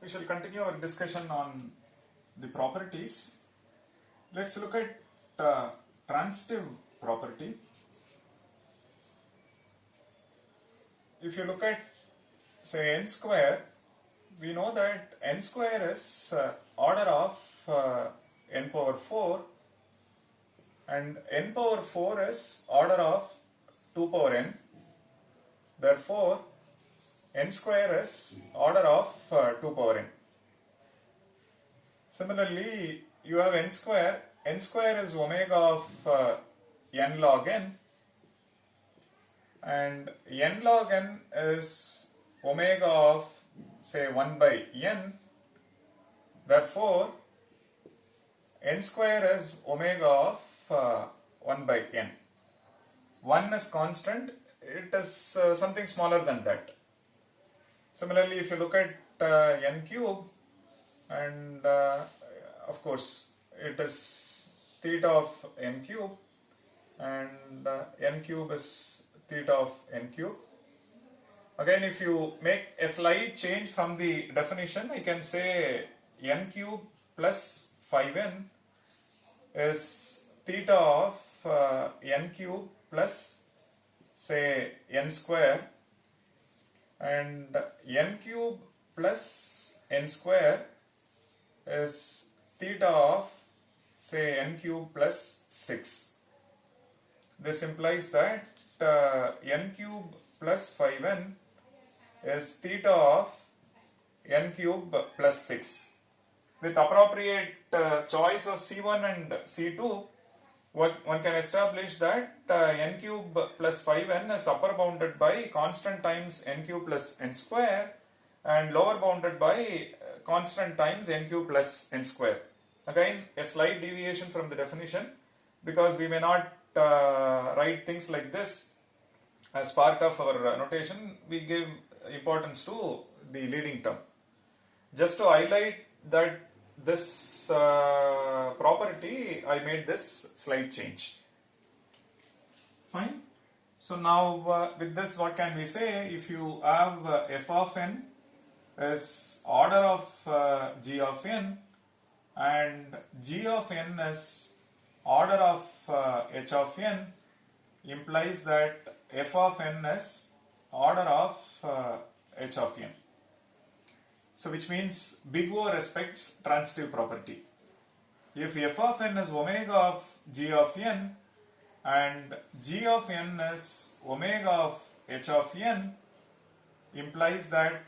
we shall continue our discussion on the properties. Let's look at transitive property. If you look at, say, n square, we know that n square is order of n power 4 and n power 4 is order of 2 power n. Therefore, n square is order of 2 power n. Similarly, you have n square is omega of n log n, and n log n is omega of, say, 1 by n. Therefore, n square is omega of 1 by n. 1 is constant, it is something smaller than that. Similarly, if you look at n cube, and of course it is theta of n cube, and n cube is theta of n cube. Again, if you make a slight change from the definition, I can say n cube plus 5n is theta of n cube plus, say, n square, and n cube plus n square is theta of, say, n cube plus 6. This implies that n cube plus 5n is theta of n cube plus 6. With appropriate choice of C1 and C2, one can establish that n cube plus 5n is upper bounded by constant times n cube plus n square and lower bounded by constant times n cube plus n square. Again, a slight deviation from the definition, because we may not write things like this as part of our notation. We give importance to the leading term. Just to highlight that this property, I made this slight change. Fine. So now with this, what can we say? If you have f of n is order of g of n and g of n is order of h of n, implies that f of n is order of h of n. So which means big O respects transitive property. If f of n is omega of g of n and g of n is omega of h of n, implies that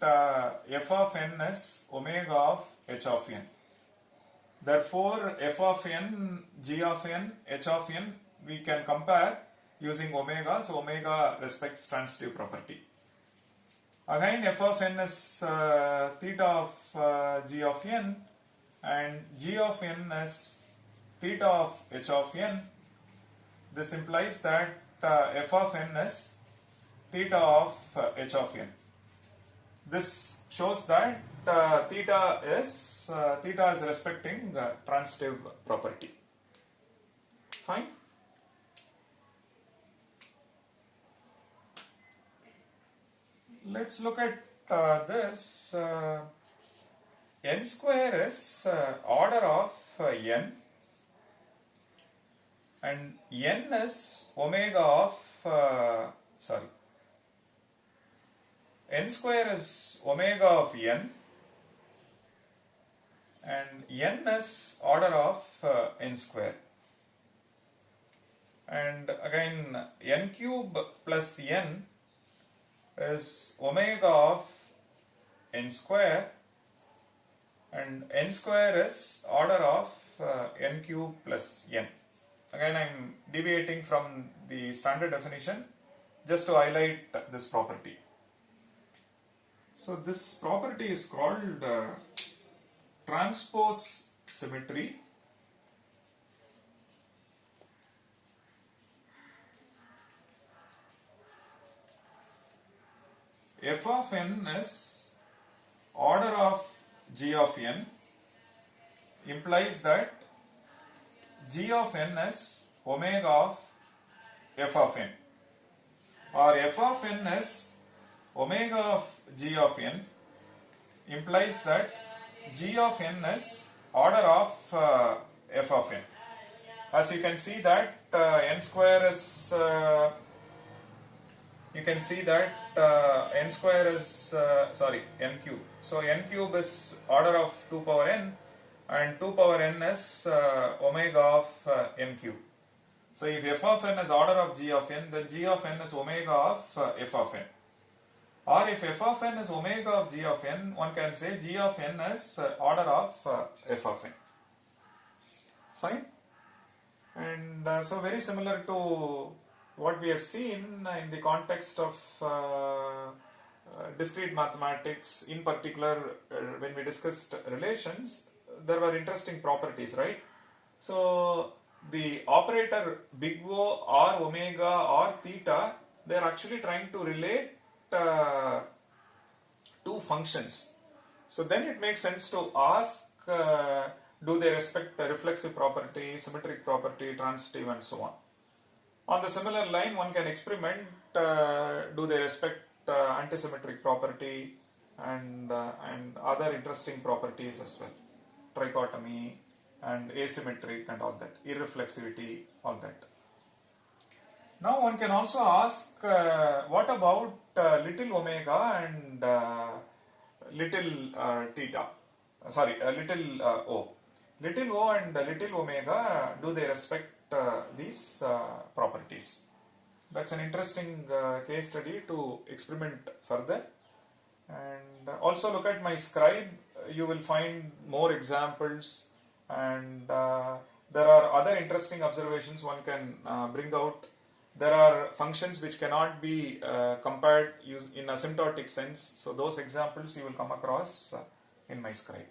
f of n is omega of h of n. Therefore, f of n, g of n, h of n, we can compare using omega, so omega respects transitive property. Again, f of n is theta of g of n and g of n is theta of h of n. This implies that f of n is theta of h of n. This shows that theta is respecting transitive property. Fine. Let's look at this. N square is order of n, and n is omega of n square is omega of n, and n is order of n square. And again, n cube plus n is omega of n square, and n square is order of n cube plus n. Again, I am deviating from the standard definition just to highlight this property. So this property is called transpose symmetry. F of n is order of g of n, implies that g of n is omega of f of n, or f of n is omega of g of n, implies that g of n is order of f of n. As you can see that n square is you can see that n square is n cube. So n cube is order of 2 power n, and 2 power n is omega of n cube. So if f of n is order of g of n, then g of n is omega of f of n. Or if f of n is omega of g of n, one can say g of n is order of f of n. Fine. And so very similar to what we have seen in the context of discrete mathematics, in particular when we discussed relations, there were interesting properties, right? So the operator big O or omega or theta, they are actually trying to relate two functions. So then it makes sense to ask, do they respect the reflexive property, symmetric property, transitive, and so on. On the similar line, one can experiment, do they respect antisymmetric property and other interesting properties as well, trichotomy and asymmetric and all that, irreflexivity, all that. Now one can also ask, what about little omega and little theta, little o. Little o and little omega, do they respect these properties? That's an interesting case study to experiment further. And also look at my scribe, you will find more examples, and there are other interesting observations one can bring out. There are functions which cannot be compared in asymptotic sense, so those examples you will come across in my scribe.